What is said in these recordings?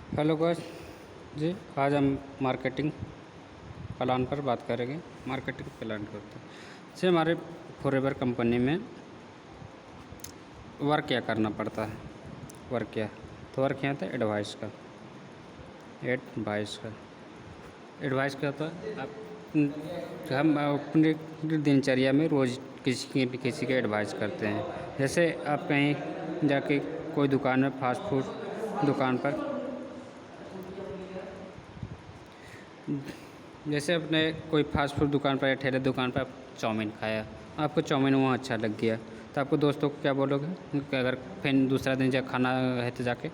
Hello guys जी। आज हम marketing plan पर बात करेंगे। मार्केटिंग प्लान करते हैं जैसे हमारे फॉरएवर कंपनी में वर्क क्या करना पड़ता है। वर्क क्या तो वर्क क्या होता है एडवाइस क्या होता है। हम अपने दिनचर्या में रोज़ किसी के एडवाइस करते हैं। जैसे आप कहीं जाके कोई दुकान में फास्ट फूड दुकान पर जैसे अपने कोई फास्ट फूड दुकान पर या ठेले दुकान पर आप चाउमीन खाया, आपको चाउमीन वहाँ अच्छा लग गया तो आपको दोस्तों को क्या बोलोगे कि अगर फिर दूसरा दिन जब खाना है तो जाके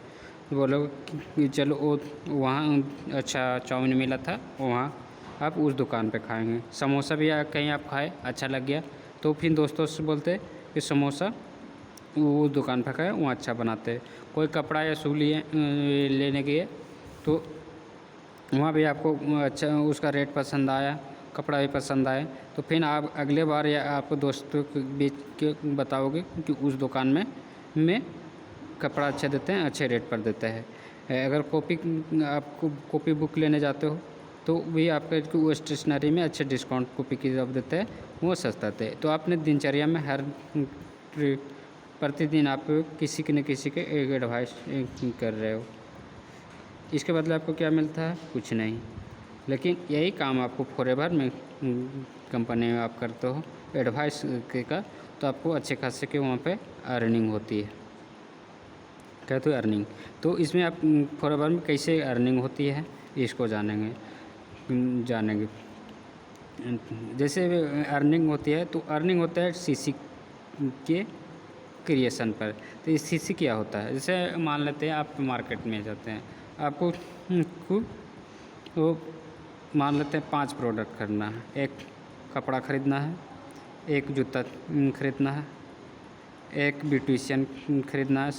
बोलोगे कि चलो वो वहाँ अच्छा चाउमीन मिला था, वहाँ आप उस दुकान पे खाएंगे। समोसा भी कहीं आप खाए अच्छा लग गया तो फिर दोस्तों से बोलते कि समोसा वो दुकान पर खाए, वहाँ अच्छा बनाते। कोई कपड़ा या शू लेने गए तो वहाँ भी आपको अच्छा उसका रेट पसंद आया, कपड़ा भी पसंद आया तो फिर आप अगले बार या आपको दोस्तों के बीच के बताओगे कि उस दुकान में कपड़ा अच्छा देते हैं, अच्छे रेट पर देते हैं। अगर आपको कॉपी बुक लेने जाते हो तो भी आपको वो स्टेशनरी में अच्छे डिस्काउंट कॉपी की जब देते हैं वो सस्ता देते हैं। तो आपने दिनचर्या में हर प्रतिदिन आप किसी न किसी के एक एडवाइस कर रहे हो, इसके बदले आपको क्या मिलता है? कुछ नहीं। लेकिन यही काम आपको फॉरएवर में कंपनी में आप करते हो एडवाइस का तो आपको अच्छे खासे के वहाँ पे अर्निंग होती है। क्या तो अर्निंग तो इसमें आप फॉरएवर में कैसे अर्निंग होती है इसको जानेंगे। जैसे अर्निंग होती है तो अर्निंग होता है सीसी के क्रिएशन पर। तो इस सीसी क्या होता है, जैसे मान लेते हैं आप मार्केट में जाते हैं, आपको तो मान लेते हैं 5 प्रोडक्ट खरीदना है। एक कपड़ा ख़रीदना है, एक जूता ख़रीदना है, एक ब्यूटिशियन ख़रीदना है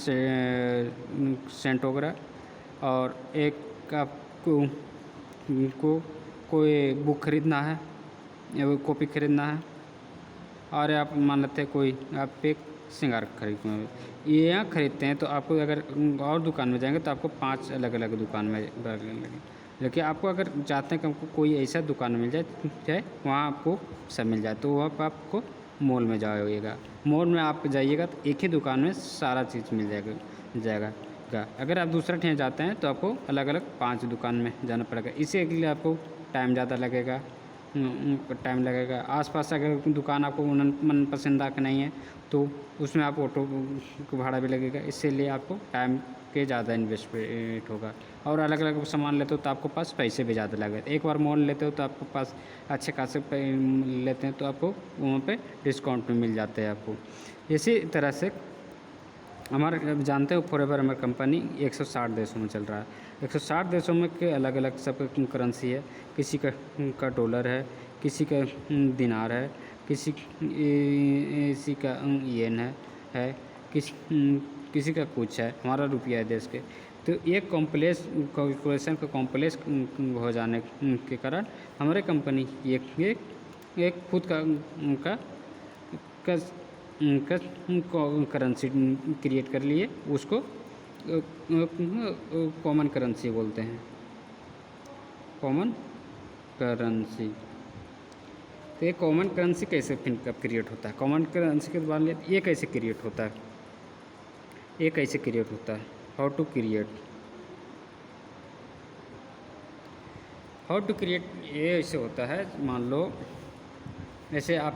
सेंट वगैरह, और एक आपको कोई बुक ख़रीदना है या कॉपी ख़रीदना है, और आप मान लेते हैं कोई आप एक श्रृंगार खरीदना है। ये यहाँ खरीदते हैं तो आपको अगर और दुकान में जाएंगे तो आपको 5 अलग अलग दुकान में लगेंगे। लेकिन आपको अगर चाहते हैं कि हमको कोई ऐसा दुकान मिल जाए वहाँ आपको सब मिल जाए तो वहाँ पर आपको मॉल में जाइएगा। मॉल में आप जाइएगा तो एक ही दुकान में सारा चीज़ मिल जाएगा। अगर आप दूसरा ठेठ जाते हैं तो आपको अलग अलग 5 दुकान में जाना पड़ेगा। इसी के लिए आपको टाइम ज़्यादा लगेगा। आसपास अगर दुकान आपको मन पसंदा का नहीं है तो उसमें आप ऑटो का भाड़ा भी लगेगा, इसीलिए आपको टाइम के ज़्यादा इन्वेस्टमेंट होगा। और अलग अलग सामान लेते हो तो आपको पास पैसे भी ज़्यादा लगेगा। एक बार मॉल लेते हो तो आपको पास अच्छे खासे लेते हैं तो आपको वहाँ पे डिस्काउंट में मिल जाते हैं आपको। इसी तरह से हमारे जानते हो फॉरएवर हमारी कंपनी 160 देशों में चल रहा है। 160 देशों में के अलग अलग सब करेंसी है। किसी का डॉलर है, किसी का दिनार है, किसी का येन है किसी का कुछ है। हमारा रुपया है देश के। तो ये कैलकुलेशन का कॉम्प्लेक्स हो जाने के कारण हमारे कंपनी एक खुद का करेंसी क्रिएट कर लिए, उसको कॉमन करेंसी बोलते हैं। कॉमन करेंसी तो ये कॉमन करेंसी कैसे फिर कब क्रिएट होता है? कॉमन करेंसी के बाद ये कैसे क्रिएट होता है? हाउ टू क्रिएट ये ऐसे होता है। मान लो जैसे आप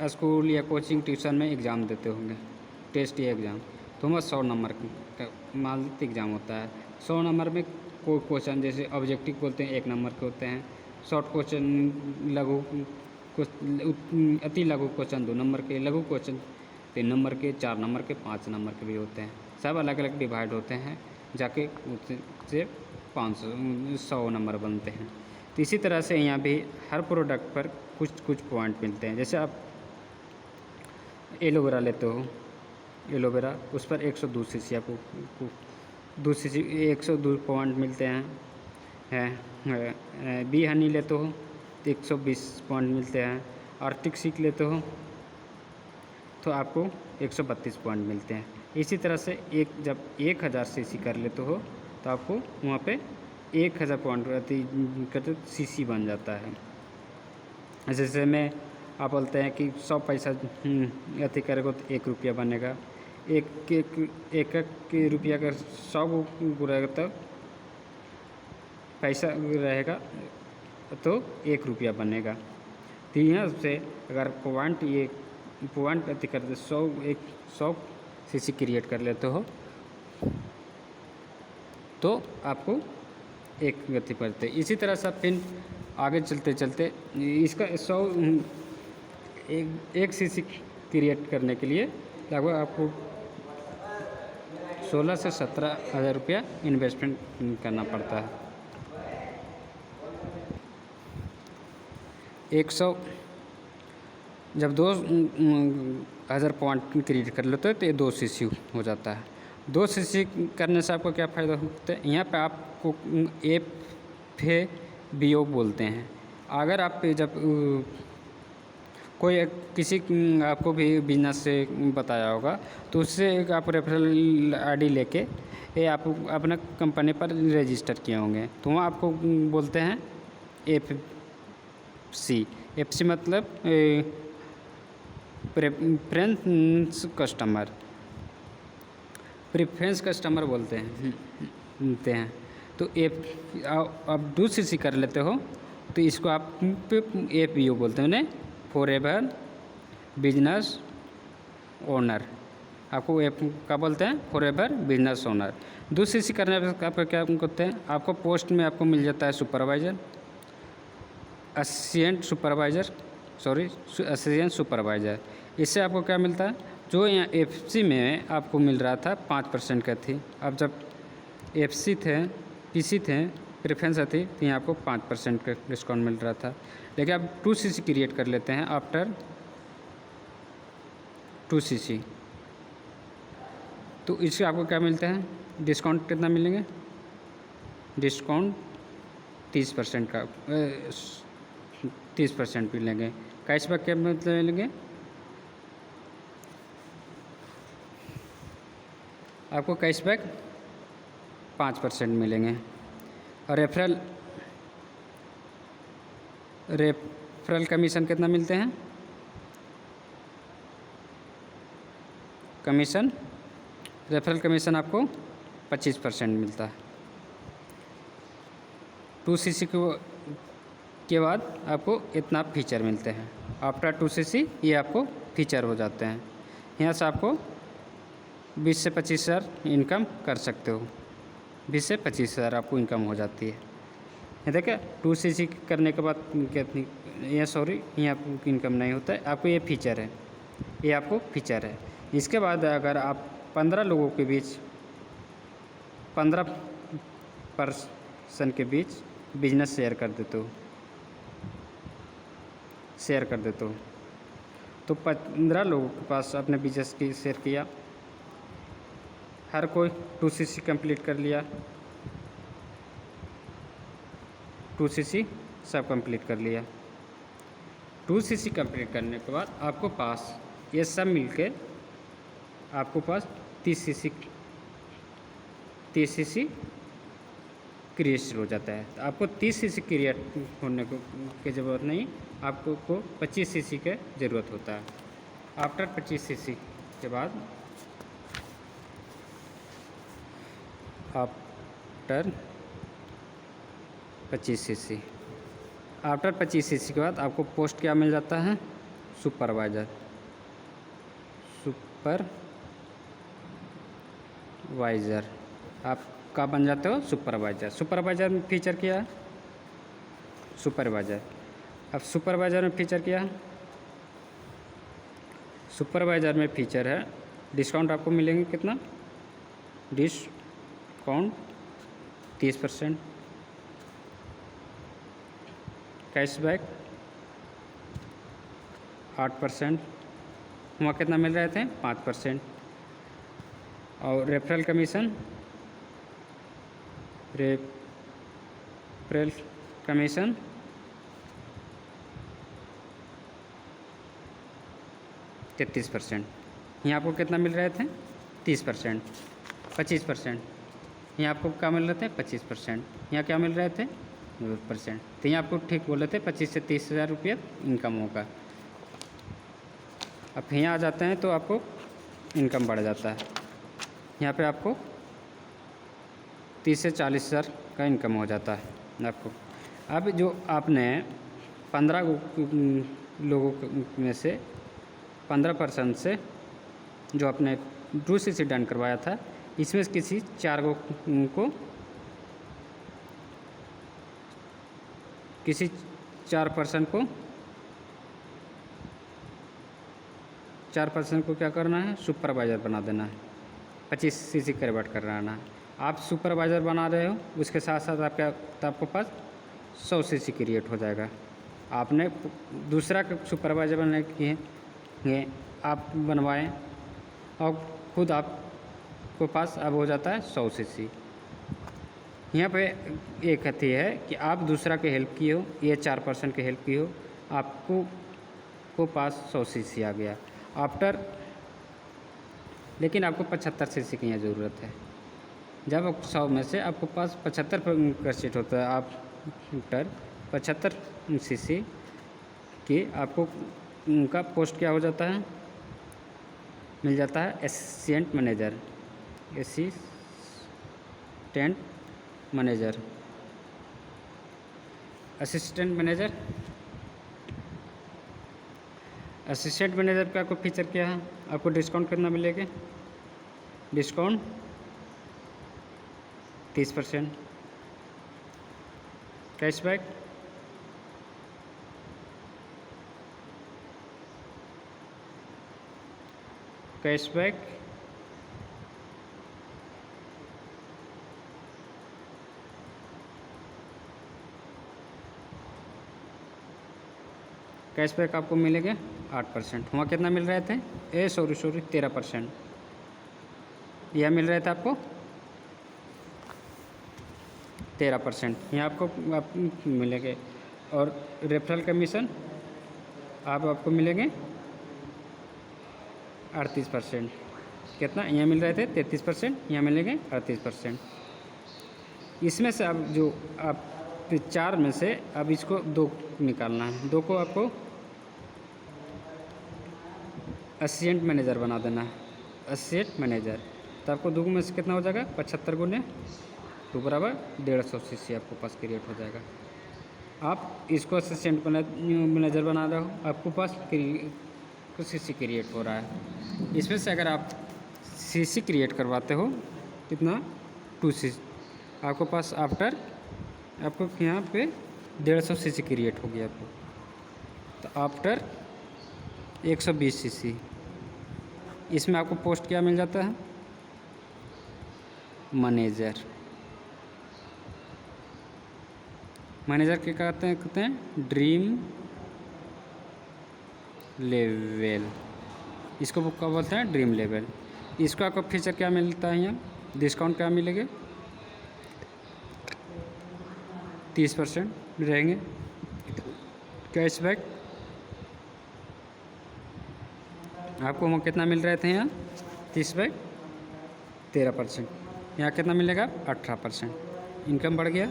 स्कूल या कोचिंग ट्यूशन में एग्ज़ाम देते होंगे, टेस्ट या एग्ज़ाम, तो हमारा 100 नंबर का मान लीजिए एग्ज़ाम होता है। 100 नंबर में कोई क्वेश्चन जैसे ऑब्जेक्टिव बोलते हैं 1 नंबर के होते हैं, शॉर्ट क्वेश्चन लघु अति लघु क्वेश्चन 2 नंबर के, लघु क्वेश्चन 3 नंबर के, 4 नंबर के, 5 नंबर के भी होते हैं। सब अलग अलग डिवाइड होते हैं, जाके उससे 100 नंबर बनते हैं। तो इसी तरह से यहाँ भी हर प्रोडक्ट पर कुछ पॉइंट मिलते हैं। जैसे आप एलोवेरा लेते हो, एलोवेरा उस पर 102 सीसी आपको 2 सीसी 102 पॉइंट मिलते हैं। बी हनी लेते हो तो 120 पॉइंट मिलते हैं। आर्टिक सीक लेते हो तो आपको 132 पॉइंट मिलते हैं। इसी तरह से जब 1000 सीसी कर लेते हो तो तो आपको वहाँ पे 1000 पॉइंट करते सीसी बन जाता है। जैसे में आप बोलते हैं कि 100 पैसा अति करेगा तो 1 रुपया बनेगा, एक रुपया का 100 रहेगा तो पैसा रहेगा तो 1 रुपया बनेगा। तो यहाँ से अगर पॉइंट अति करते 100 सीसी क्रिएट कर लेते हो तो आपको 1 गति पड़ते। इसी तरह से फिर आगे चलते चलते इसका 1 सीसी क्रिएट करने के लिए लगभग आपको 16 से 17 हज़ार रुपया इन्वेस्टमेंट करना पड़ता है। 100 जब 2000 पॉइंट क्रिएट कर लेते हैं तो ये 2 सीसी हो जाता है। 2 सीसी करने से आपको क्या फ़ायदा होता है? यहाँ पे आपको FABO बोलते हैं। अगर आप जब कोई किसी आपको भी बिजनेस से बताया होगा तो उससे आप रेफरल आईडी लेके ये आप अपना कंपनी पर रजिस्टर किए होंगे, तो वहाँ आपको बोलते हैं FC मतलब प्रेफरेंस कस्टमर बोलते हैं। तो आप 2 सीसी कर लेते हो तो इसको आप FBO बोलते हैं, फॉरएवर बिजनेस ओनर। आपको क्या बोलते हैं? Forever business owner. 2 सीसी करने पर आपको क्या करते हैं? आपको पोस्ट में आपको मिल जाता है सुपरवाइज़र, असिस्टेंट सुपरवाइज़र। इससे आपको क्या मिलता है? जो यहाँ FC में आपको मिल रहा था 5% का थी, अब जब PC थे प्रेफरेंस थी तो यहाँ आपको 5% का डिस्काउंट मिल रहा था। लेकिन अब 2 सीसी क्रिएट कर लेते हैं आफ्टर 2 सीसी, तो इससे आपको क्या मिलता है? डिस्काउंट कितना मिलेंगे? डिस्काउंट 30% का 30% मिलेंगे। कैशबैक क्या मतलब मिलेंगे? आपको कैशबैक 5% मिलेंगे। और रेफरल कमीशन कितना मिलते हैं? रेफरल कमीशन आपको 25% मिलता है। 2 सीसी के बाद आपको इतना फीचर मिलते हैं। आफ्टर 2 सीसी ये आपको फीचर हो जाते हैं। यहाँ से आपको 20 से 25 हज़ार इनकम कर सकते हो। 20 से 25 हज़ार आपको इनकम हो जाती है। ये देखिए 2 सीसी करने के बाद कितनी यहाँ आपको इनकम नहीं होता है। आपको ये फीचर है, ये आपको फीचर है। इसके बाद अगर आप 15 लोगों के बीच 15 पर्सन के बीच बिजनेस शेयर कर देते हो तो 15 लोगों के पास अपने बिजनेस की शेयर किया, हर कोई 2 सीसी कंप्लीट कर लिया, 2 सीसी सब कंप्लीट कर लिया। 2 सीसी कंप्लीट करने के बाद आपको पास ये सब मिलके आपको पास 30 सीसी क्रिएट हो जाता है। तो आपको 30 सीसी क्रिएट होने की ज़रूरत नहीं, आपको 25 सीसी की ज़रूरत होता है। आफ्टर 25 सीसी के बाद आफ्टर 25 सीसी के बाद आपको पोस्ट क्या मिल जाता है? सुपरवाइज़र आप का बन जाते हो? सुपरवाइज़र में फीचर क्या है? सुपरवाइज़र में फीचर क्या है? सुपरवाइज़र में फीचर है डिस्काउंट आपको मिलेंगे कितना? डिस्काउंट 30%, कैशबैक 8%, वहाँ कितना मिल रहे थे? 5%। और रेफरल कमीशन 33%। यहाँ आपको कितना मिल रहे थे? 30%, 25%। यहाँ आपको क्या मिल रहे थे 25%, यहाँ क्या मिल रहे थे 2%। तो यहाँ आपको ठीक बोल रहे थे 25 से 30,000 रुपये इनकम होगा। अब यहाँ आ जाते हैं तो आपको इनकम बढ़ जाता है। यहाँ पे आपको 30 से 40,000 का इनकम हो जाता है आपको। अब जो आपने 15 लोगों में से 15% से जो आपने 2cc डन करवाया था, इसमें से किसी 4 को किसी 4% को क्या करना है, सुपरवाइज़र बना देना है। 25cc कन्वर्ट करना है। आप सुपरवाइज़र बना रहे हो, उसके साथ साथ आपके पास 100cc क्रिएट हो जाएगा। आपने दूसरा सुपरवाइज़र बनने के आप बनवाएं और खुद आपके पास अब हो जाता है 100cc। यहाँ पे एक कथी है कि आप दूसरा के हेल्प किए हो, ये 4% के हेल्प किए हो, आपको पास 100cc आ गया आफ्टर। लेकिन आपको 75cc की यहाँ ज़रूरत है। जब 100 में से आपको पास 75% होता है, आफ्टर 75cc की आपको उनका पोस्ट क्या हो जाता है, मिल जाता है असिस्टेंट मैनेजर। असिस्टेंट मैनेजर पे आपको फीचर क्या है, आपको डिस्काउंट कितना मिलेगा, डिस्काउंट 30%, कैशबैक कैशबैक आपको मिलेगा 8%। वहाँ कितना मिल रहे थे, सॉरी 13%। यह मिल रहे थे आपको 13%, यहाँ आपको मिलेंगे। और रेफरल कमीशन आपको मिलेंगे 38%। कितना यहाँ मिल रहे थे 33%, यहाँ मिलेंगे 38%। इसमें से अब जो आप 4 में से अब इसको 2 निकालना है, 2 को आपको असिस्टेंट मैनेजर बना देना है, असिस्टेंट मैनेजर। तो आपको 2 में से कितना हो जाएगा, 75 गुने 2 बराबर 150cc आपको पास क्रिएट हो जाएगा। आप इसको असिस्टेंट मैनेजर बना रहे हो, आपको पास cc क्रिएट हो रहा है। इसमें से अगर आप cc क्रिएट करवाते हो कितना 2cc, आपको पास आफ्टर आपको यहाँ पे 150cc क्रिएट हो गया आपको। तो आफ्टर 120cc इसमें आपको पोस्ट क्या मिल जाता है, मैनेजर के कहते हैं ड्रीम लेवल, इसको क्या बोलते हैं, ड्रीम लेवल। इसको आपको फीचर क्या मिलता है, यहाँ डिस्काउंट क्या मिलेंगे 30% रहेंगे, कैशबैक आपको वहाँ कितना मिल रहे थे, यहाँ 30/13%, यहाँ कितना मिलेगा 18%। इनकम बढ़ गया।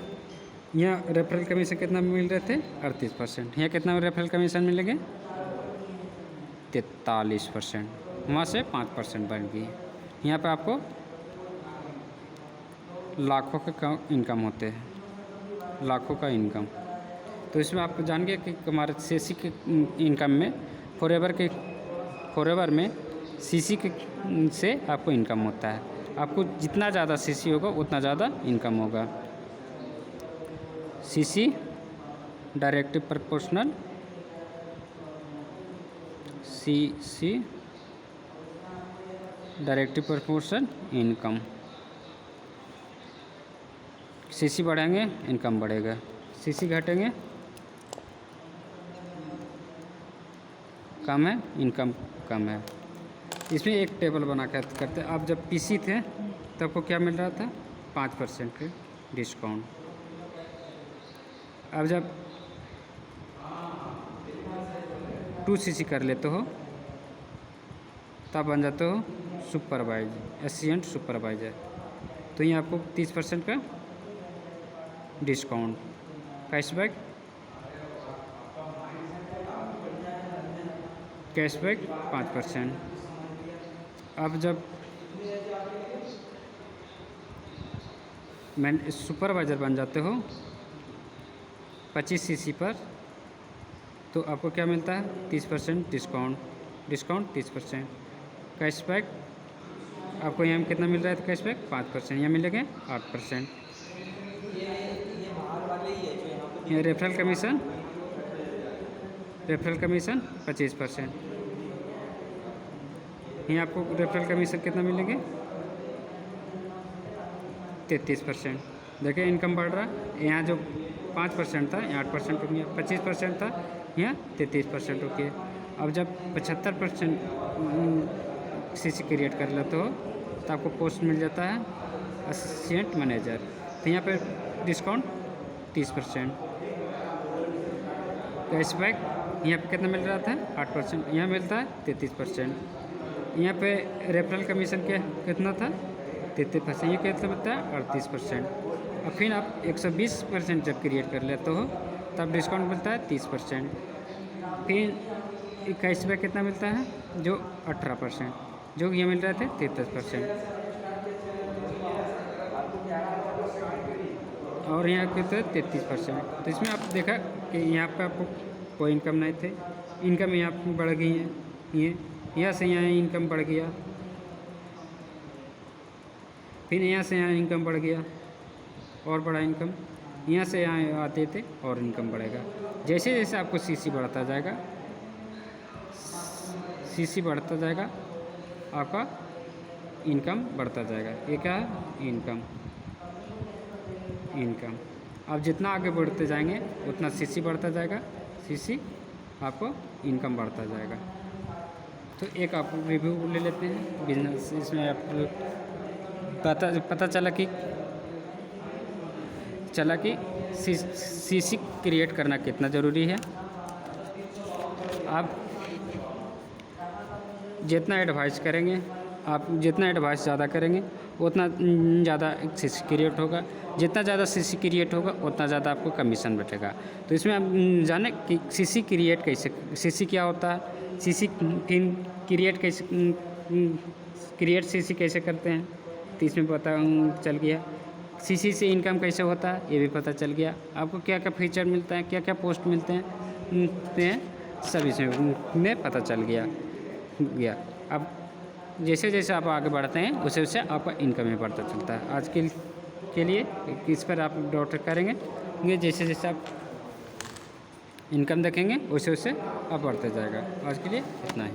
यहाँ रेफरल कमीशन कितना मिल रहे थे 38%, यहाँ कितना रेफरल कमीशन मिलेंगे 43%, वहाँ से 5% बढ़ गई। यहाँ पे आपको लाखों के इनकम होते हैं, लाखों का इनकम। तो इसमें आप जान गए कि हमारे सीसी के इनकम में फॉरएवर में सीसी के से आपको इनकम होता है। आपको जितना ज़्यादा सीसी होगा उतना ज़्यादा इनकम होगा। CC directly proportional, CC directly proportional income. CC बढ़ेंगे इनकम बढ़ेगा, सीसी घटेंगे कम है इनकम कम है। इसमें एक टेबल बना कर करते आप जब पीसी थे तो आपको क्या मिल रहा था 5% के डिस्काउंट। अब जब 2cc कर लेते हो तब बन जाते हो सुपरवाइजर, असिस्टेंट सुपरवाइज़र। तो ये आपको 30% का डिस्काउंट, कैशबैक 5%। आप जब सुपरवाइज़र बन जाते हो 25 सीसी पर, तो आपको क्या मिलता है 30% डिस्काउंट 30%। कैशबैक आपको यहाँ कितना मिल रहा है कैशबैक 5%, यहाँ मिलेगा 8%। यहाँ रेफरल कमीशन 25%। यहाँ आपको रेफरल कमीशन कितना मिलेंगे 33%। देखिए इनकम बढ़ रहा है, यहाँ जो 5% था यहाँ 8% हो गया, 25% था यहाँ 33% हो गया। अब जब 75% सीसी क्रिएट कर लेते हो तो आपको पोस्ट मिल जाता है असिस्टेंट मैनेजर। तो यहाँ पे डिस्काउंट 30%। कैशबैक यहाँ पे कितना मिल रहा था 8%, यहाँ मिलता है 33%। यहाँ पे रेफरल कमीशन कितना था 33%, ये कितना मिलता है 38%। और फिर आप 120% जब क्रिएट कर लेते हो तब डिस्काउंट मिलता है 30%। फिर कैशबैक कितना मिलता है जो 18%, जो ये मिल रहे थे 33%। और यहाँ कितना 33%। तो इसमें आप देखा कि यहाँ पे आपको कोई इनकम नहीं थे, इनकम यहाँ बढ़ गई है, ये यहाँ से यहाँ इनकम बढ़ गया, फिर यहाँ से यहाँ इनकम बढ़ गया और बड़ा इनकम, यहाँ से यहाँ आते थे और इनकम बढ़ेगा। जैसे जैसे आपको सीसी बढ़ता जाएगा आपका इनकम बढ़ता जाएगा। ये क्या है इनकम। आप जितना आगे बढ़ते जाएंगे उतना सीसी बढ़ता जाएगा, सीसी आपको इनकम बढ़ता जाएगा। तो एक आप रिव्यू ले लेते हैं बिजनेस, इसमें आप पता चला कि सीसी क्रिएट करना कितना ज़रूरी है। आप जितना एडवाइस करेंगे, आप जितना एडवाइस ज़्यादा करेंगे उतना ज़्यादा सीसी क्रिएट होगा, जितना ज़्यादा सीसी क्रिएट होगा उतना ज़्यादा आपको कमीशन बैठेगा। तो इसमें आप जाने कि सीसी क्रिएट कैसे, सीसी क्या होता है, सीसी फिर क्रिएट सीसी कैसे करते हैं, तो इसमें पता चल गया। सीसी से इनकम कैसे होता है ये भी पता चल गया। आपको क्या क्या फीचर मिलता है, क्या क्या पोस्ट मिलते हैं सब इसमें पता चल गया। अब जैसे जैसे आप आगे बढ़ते हैं वैसे वैसे आपका इनकम में बढ़ता चलता है। आज के लिए इस पर आप डाउट करेंगे, जैसे जैसे आप इनकम देखेंगे वैसे वैसे आप बढ़ते जाएगा। आज के लिए इतना ही।